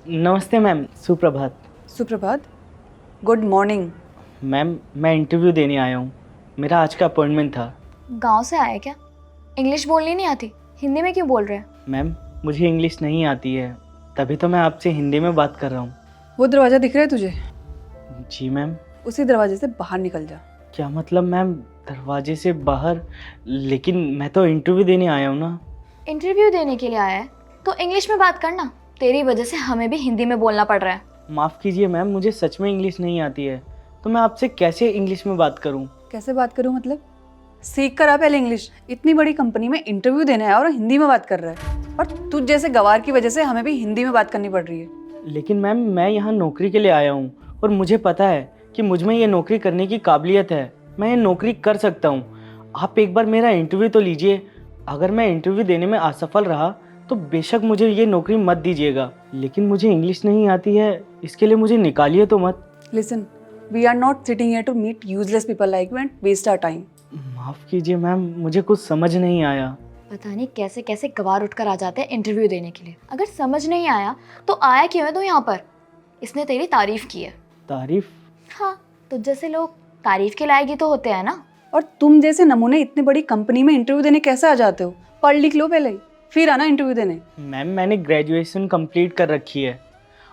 नमस्ते मैम, सुप्रभात। सुप्रभात। Good morning. मैम मैं इंटरव्यू देने आया हूँ। मेरा आज का अपॉइंटमेंट था। गांव से आया क्या? इंग्लिश बोलनी नहीं आती? हिंदी में क्यों बोल रहे हैं? मैम मुझे इंग्लिश नहीं आती है, तभी तो मैं आपसे हिंदी में बात कर रहा हूँ। वो दरवाज़ा दिख रहा है तुझे? जी मैम। उसी दरवाजे से बाहर निकल जा। क्या मतलब मैम, दरवाजे से बाहर? लेकिन मैं तो इंटरव्यू देने आया हूँ ना। इंटरव्यू देने के लिए आया है तो इंग्लिश में बात करना। तेरी वजह से हमें भी हिंदी में बोलना पड़ रहा है। माफ़ कीजिए मैम, मुझे सच में इंग्लिश नहीं आती है, तो मैं आपसे कैसे इंग्लिश में बात करूँ? कैसे बात करूं मतलब? सीख कर आ पहले इंग्लिश। इतनी बड़ी कंपनी में इंटरव्यू देने आया और हिंदी में बात कर रहा है, और तुझ जैसे गवार की वजह से हमें भी हिंदी में बात करनी पड़ रही है। लेकिन मैम मैं यहाँ नौकरी के लिए आया हूँ और मुझे पता है कि मुझ में ये नौकरी करने की काबिलियत है। मैं ये नौकरी कर सकता हूँ। आप एक बार मेरा इंटरव्यू तो लीजिए। अगर मैं इंटरव्यू देने में असफल रहा तो बेशक मुझे ये नौकरी मत दीजिएगा, लेकिन मुझे इंग्लिश नहीं आती है, इसके लिए मुझे निकालिए तो मत। Listen, we are not sitting here to meet useless people like you and waste our time. माफ़ कीजिए मैम, मुझे कुछ समझ नहीं आया। पता नहीं कैसे कैसे गवार उठकर आ जाते हैं इंटरव्यू देने के लिए। अगर समझ नहीं आया तो आया क्यों है तू यहाँ पर? इसने तेरी तारीफ की है। तारीफ? हाँ, तुझ जैसे लोग तारीफ के लायक ही तो होते हैं ना। और तुम जैसे नमूने इतनी बड़ी कंपनी में इंटरव्यू देने कैसे आ जाते हो? पढ़ लिख लो पहले, फिर आना इंटरव्यू देने। मैम मैंने ग्रेजुएशन कंप्लीट कर रखी है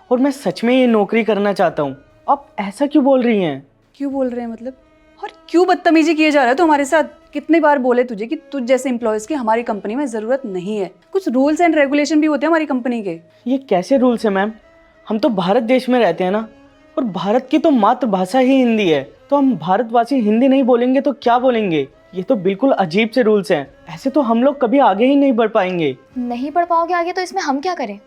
और मैं सच में ये नौकरी करना चाहता हूँ। आप ऐसा क्यों बोल रही हैं? क्यों बोल रहे हैं मतलब? और क्यों बदतमीजी किए जा रहा है तो हमारे साथ? कितनी बार बोले तुझे कि तुझ जैसे एम्प्लॉयज़ की हमारी कंपनी में ज़रूरत नहीं है। कुछ रूल्स एंड रेगुलेशन भी होते हैं हमारी कंपनी के। ये कैसे रूल्स है मैम? हम तो भारत देश में रहते हैं ना, और भारत की तो मातृभाषा ही हिंदी है। तो हम भारतवासी हिंदी नहीं बोलेंगे तो क्या बोलेंगे? ये तो बिल्कुल अजीब से रूल्स हैं। ऐसे तो हम लोग कभी आगे ही नहीं बढ़ पाएंगे। नहीं पढ़ पाओगे आगे तो इसमें हम क्या करें?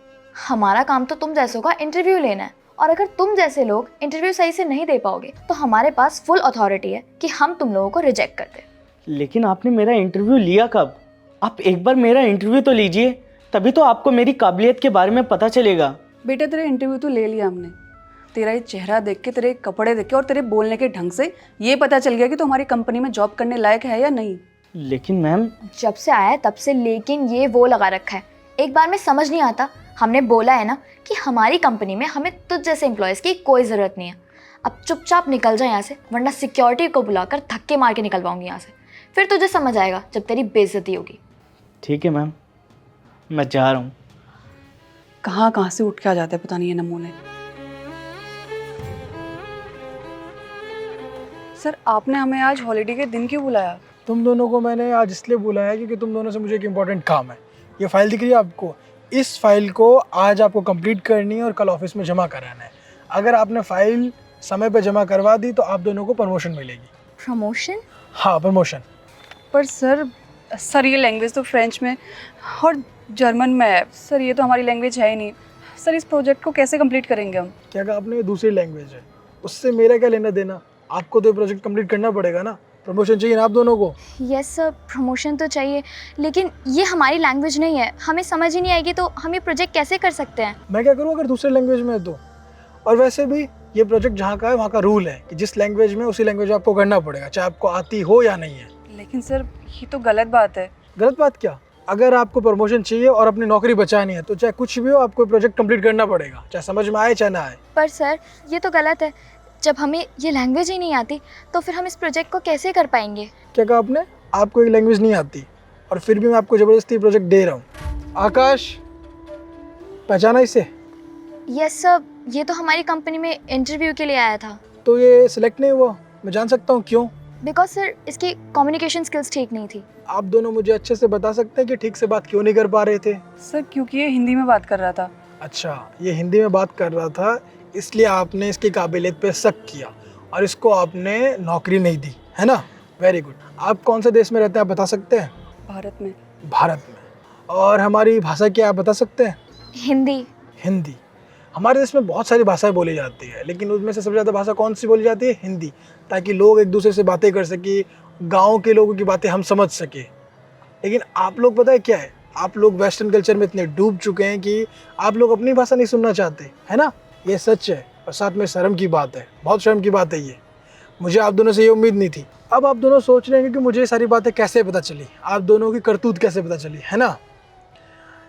हमारा काम तो तुम जैसों का इंटरव्यू लेना है, और अगर तुम जैसे लोग इंटरव्यू सही से नहीं दे पाओगे तो हमारे पास फुल अथॉरिटी है कि हम तुम लोगों को रिजेक्ट कर दें। लेकिन आपने मेरा इंटरव्यू लिया कब? आप एक बार मेरा इंटरव्यू तो लीजिए, तभी तो आपको मेरी काबिलियत के बारे में पता चलेगा। बेटा तेरा इंटरव्यू तो ले लिया हमने। तेरा ये चेहरा देख के, तेरे कपड़े देख के और तेरे बोलने के ढंग से ये पता चल गया कि तू हमारी कंपनी में जॉब करने लायक है या नहीं। लेकिन मैम। जब से आया है तब से लेकिन ये वो लगा रखा है। एक बार में समझ नहीं आता। हमने बोला है ना कि हमारी कंपनी में हमें तुझ जैसे एम्प्लॉयज़ की कोई ज़रूरत नहीं है। अब चुपचाप निकल जाए यहाँ से, वरना सिक्योरिटी को बुलाकर धक्के मार के निकलवाऊंगी यहाँ से। फिर तुझे समझ आएगा जब तेरी बेइज्जती होगी। ठीक है मैम, मैं जा रहा हूँ। कहाँ कहाँ से उठ के आ जाते हैं पता नहीं ये नमूने। सर, आपने हमें आज हॉलीडे के दिन क्यों बुलाया? तुम दोनों को मैंने आज इसलिए बुलाया क्योंकि तुम दोनों से मुझे एक इम्पोर्टेंट काम है। ये फाइल दिख रही है आपको? इस फाइल को आज आपको कंप्लीट करनी है और कल ऑफिस में जमा कराना है। अगर आपने फाइल समय पे जमा करवा दी तो आप दोनों को प्रमोशन मिलेगी। प्रमोशन? हाँ, प्रमोशन। पर सर ये लैंग्वेज तो फ्रेंच में और जर्मन में है। सर ये तो हमारी लैंग्वेज है ही नहीं। सर इस प्रोजेक्ट को कैसे कंप्लीट करेंगे हम? क्या कहा आपने? ये दूसरी लैंग्वेज है, उससे मेरा क्या लेना देना? आपको तो ये प्रोजेक्ट कंप्लीट करना पड़ेगा ना। प्रमोशन चाहिए ना आप दोनों को? यस सर, प्रमोशन तो चाहिए, लेकिन ये हमारी लैंग्वेज नहीं है। हमें समझ ही नहीं आएगी तो हम ये प्रोजेक्ट कैसे कर सकते हैं? मैं क्या करूँ अगर दूसरे लैंग्वेज में है तो? और वैसे भी ये प्रोजेक्ट जहाँ का है वहाँ का रूल है कि जिस लैंग्वेज में उसी लैंग्वेज आपको करना पड़ेगा, चाहे आपको आती हो या नहीं है। लेकिन सर ये तो गलत बात है। गलत बात क्या? अगर आपको प्रमोशन चाहिए और अपनी नौकरी बचानी है तो चाहे कुछ भी हो आपको प्रोजेक्ट कंप्लीट करना पड़ेगा, चाहे समझ में आए चाहे ना आए। पर सर ये तो गलत है। जब हमें ये लैंग्वेज ही नहीं आती तो फिर हम इस प्रोजेक्ट को कैसे कर पाएंगे? क्या कहा आपने? आपको एक लैंग्वेज नहीं आती और फिर भी मैं आपको ज़बरदस्ती प्रोजेक्ट दे रहा हूँ। आकाश, पहचाना इसे? यस सर, ये तो हमारी कंपनी में इंटरव्यू के लिए आया था। तो ये सिलेक्ट नहीं हुआ, मैं जान सकता हूँ क्यों? बिकॉज सर इसकी कम्युनिकेशन स्किल्स ठीक नहीं थी। आप दोनों मुझे अच्छे से बता सकते हैं कि ठीक से बात क्यों नहीं कर पा रहे थे? सर क्योंकि ये हिंदी में बात कर रहा था। अच्छा, ये हिंदी में बात कर रहा था इसलिए आपने इसकी काबिलियत पे शक किया और इसको आपने नौकरी नहीं दी, है ना? Very good. आप कौन से देश में रहते हैं आप बता सकते हैं? भारत में। भारत में। और हमारी भाषा क्या आप बता सकते हैं? हिंदी। हिंदी। हमारे देश में बहुत सारी भाषाएं बोली जाती है, लेकिन उनमें से सबसे ज़्यादा भाषा कौन सी बोली जाती है? हिंदी, ताकि लोग एक दूसरे से बातें कर सके, गांव के लोगों की बातें हम समझ सके। लेकिन आप लोग पता है क्या है, आप लोग वेस्टर्न कल्चर में इतने डूब चुके हैं कि आप लोग अपनी भाषा नहीं सुनना चाहते, है ना? ये सच है और साथ में शर्म की बात है, बहुत शर्म की बात है ये। मुझे आप दोनों से ये उम्मीद नहीं थी। अब आप दोनों सोच रहे हैं कि मुझे ये सारी बातें कैसे पता चली, आप दोनों की करतूत कैसे पता चली, है ना?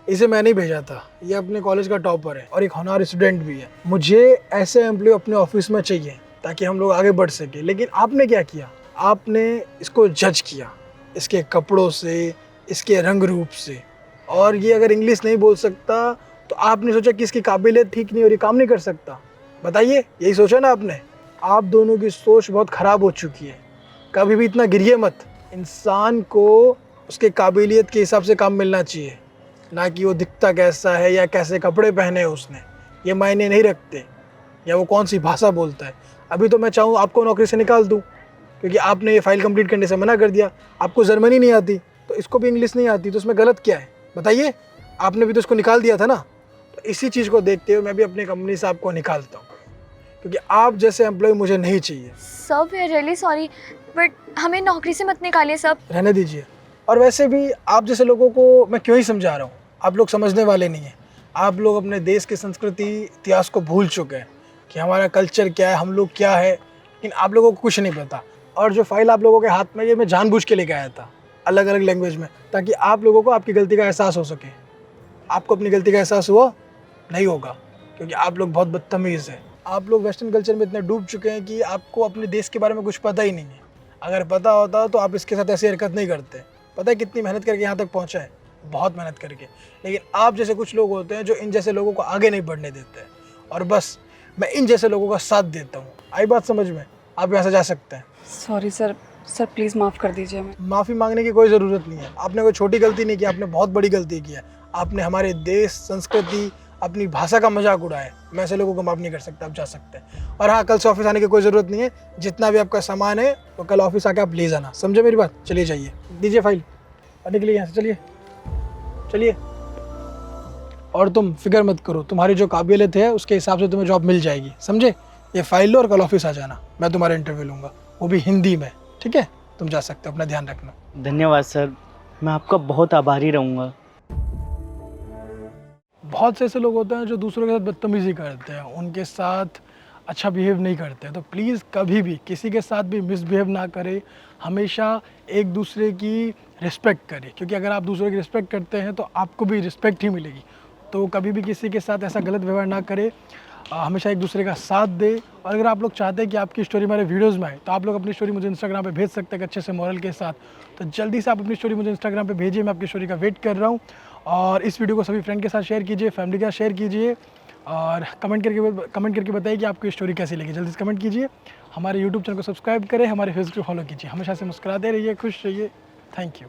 इसे मैंने ही भेजा था। ये अपने कॉलेज का टॉपर है और एक होनहार स्टूडेंट भी है। मुझे ऐसे एम्प्लॉय अपने ऑफिस में चाहिए ताकि हम लोग आगे बढ़ सके। लेकिन आपने क्या किया, आपने इसको जज किया इसके कपड़ों से, इसके रंग रूप से, और ये अगर इंग्लिश नहीं बोल सकता तो आपने सोचा कि इसकी काबिलियत ठीक नहीं और ये काम नहीं कर सकता। बताइए, यही सोचा ना आपने? आप दोनों की सोच बहुत ख़राब हो चुकी है। कभी भी इतना गिरिए मत। इंसान को उसके काबिलियत के हिसाब से काम मिलना चाहिए, ना कि वो दिखता कैसा है या कैसे कपड़े पहने हैं उसने, ये मायने नहीं रखते, या वो कौन सी भाषा बोलता है। अभी तो मैं चाहूँ आपको नौकरी से निकाल दूँ, क्योंकि आपने ये फाइल कंप्लीट करने से मना कर दिया। आपको जर्मनी नहीं आती तो इसको भी इंग्लिश नहीं आती, तो उसमें गलत क्या है बताइए? आपने भी तो इसको निकाल दिया था ना। तो इसी चीज़ को देखते हुए मैं भी अपनी कंपनी से आपको निकालता हूँ, क्योंकि आप जैसे एम्प्लॉय मुझे नहीं चाहिए। Sir we are really sorry, but हमें नौकरी से मत निकालिए सर। रहने दीजिए। और वैसे भी आप जैसे लोगों को मैं क्यों ही समझा रहा हूँ, आप लोग समझने वाले नहीं हैं। आप लोग अपने देश की संस्कृति इतिहास को भूल चुके हैं कि हमारा कल्चर क्या है, हम लोग क्या है, लेकिन आप लोगों को कुछ नहीं पता। और जो फाइल आप लोगों के हाथ में, ये मैं जानबूझ के लेके आया था अलग अलग लैंग्वेज में, ताकि आप लोगों को आपकी गलती का एहसास हो सके। आपको अपनी गलती का एहसास हुआ नहीं होगा, क्योंकि आप लोग बहुत बदतमीज़ हैं। आप लोग वेस्टर्न कल्चर में इतने डूब चुके हैं कि आपको अपने देश के बारे में कुछ पता ही नहीं है। अगर पता होता तो आप इसके साथ ऐसी हरकत नहीं करते। पता है कितनी मेहनत करके यहाँ तक पहुँचा है, बहुत मेहनत करके। लेकिन आप जैसे कुछ लोग होते हैं जो इन जैसे लोगों को आगे नहीं बढ़ने देते हैं, और बस मैं इन जैसे लोगों का साथ देता हूँ। आई बात समझ में? आप यहाँ से जा सकते हैं। सॉरी सर, सर प्लीज़ माफ़ कर दीजिए हमें। माफ़ी मांगने की कोई ज़रूरत नहीं है। आपने कोई छोटी गलती नहीं की, आपने बहुत बड़ी गलती की है। आपने हमारे देश, संस्कृति, अपनी भाषा का मजाक उड़ाया है। मैं ऐसे लोगों को माफ़ नहीं कर सकता। आप जा सकते हैं। और हाँ, कल से ऑफिस आने की कोई ज़रूरत नहीं है। जितना भी आपका सामान है वो कल ऑफिस आके आप ले जाना, समझे मेरी बात? चलिए जाइए, दीजिए फाइल और निकलिए यहाँ से। चलिए चलिए। और तुम फिक्र मत करो, तुम्हारी जो काबिलियत है उसके हिसाब से तुम्हें जॉब मिल जाएगी, समझे? ये फाइल लो और कल ऑफिस आ जाना, मैं तुम्हारा इंटरव्यू लूँगा, वो भी हिंदी में, ठीक है? तुम जा सकते हो, अपना ध्यान रखना। धन्यवाद सर, मैं आपका बहुत आभारी रहूँगा। बहुत से ऐसे लोग होते हैं जो दूसरों के साथ बदतमीज़ी करते हैं, उनके साथ अच्छा बिहेव नहीं करते। तो प्लीज़ कभी भी किसी के साथ भी मिसबिहेव ना करें। हमेशा एक दूसरे की रिस्पेक्ट करें, क्योंकि अगर आप दूसरों की रिस्पेक्ट करते हैं तो आपको भी रिस्पेक्ट ही मिलेगी। तो कभी भी किसी के साथ ऐसा गलत व्यवहार ना करें। हमेशा एक दूसरे का साथ दे। और अगर आप लोग चाहते हैं कि आपकी स्टोरी हमारे वीडियोज़ में आए, तो आप लोग अपनी स्टोरी मुझे इंस्टाग्राम पे भेज सकते हैं अच्छे से मॉरल के साथ। तो जल्दी से आप अपनी स्टोरी मुझे इंस्टाग्राम पे भेजिए, मैं आपकी स्टोरी का वेट कर रहा हूँ। और इस वीडियो को सभी फ्रेंड के साथ शेयर कीजिए, फैमिली के साथ शेयर कीजिए, और कमेंट करके बताइए कि आपको स्टोरी कैसी लगी। जल्दी से कमेंट कीजिए। हमारे यूट्यूब चैनल को सब्सक्राइब करें, हमारे फेसबुक फॉलो कीजिए। हमेशा से मुस्कुराते रहिए, खुश रहिए। Thank you.